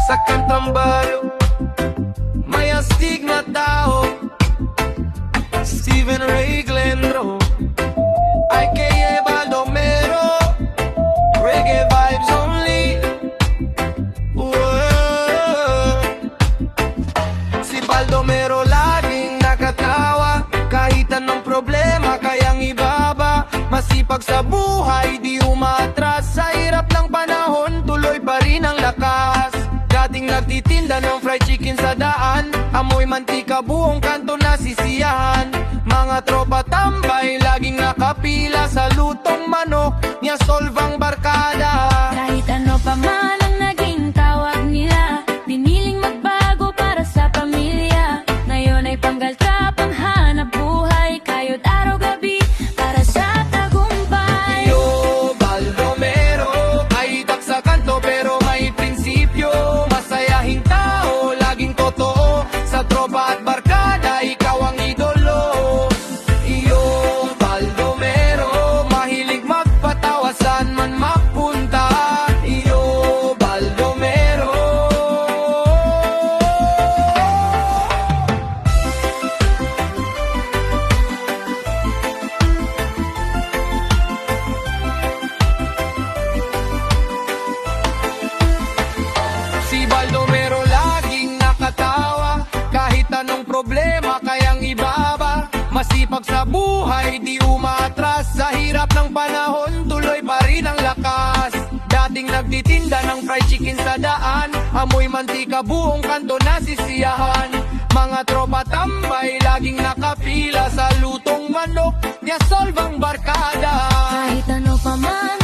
sa kantang baryo. May astig na tao, Steven Ray Glendro, IKA Baldomero, reggae vibes only. Whoa. Si Baldomero laging nakatawa, kahit anong problema kayang ibaba. Masipag sa buhay, di umatras, sa hirap ng panahon, tuloy pa rin ang lakas. Dating nagtitinda ng fried chicken sa daan, amoy mantika buong kanto nasisiyahan. Mga tropa tambay, laging nakapila sa lutong manok niya solvang barkada. Kahit ano pa man ang naging tawag nila, piniling magbago para sa pamilya. Ngayon ay panggal ka, panghanap buhay, kayo't araw-gabi para sa tagumpay. Yo, Baldomero, kahitak sa kanto pero may prinsipyo. Masayahing tao, laging totoo, sa tropa at barkada, ikaw ang idolo. Yo, Baldomero, mahilig magpatawa saan man mapunta. Yo, Baldomero. Si Baldomero laging nakatawa, kahit anong problema kayang ibaba. Masipag sa buhay, di umatras, sa hirap ng panahon, tuloy pa rin ang lakas. Dating nagtitinda ng fried chicken sa daan, amoy mantika buong kanto nasisiyahan. Mga tropa tambay, laging nakapila sa lutong manok niya solvang barkada. Kahit ano pa man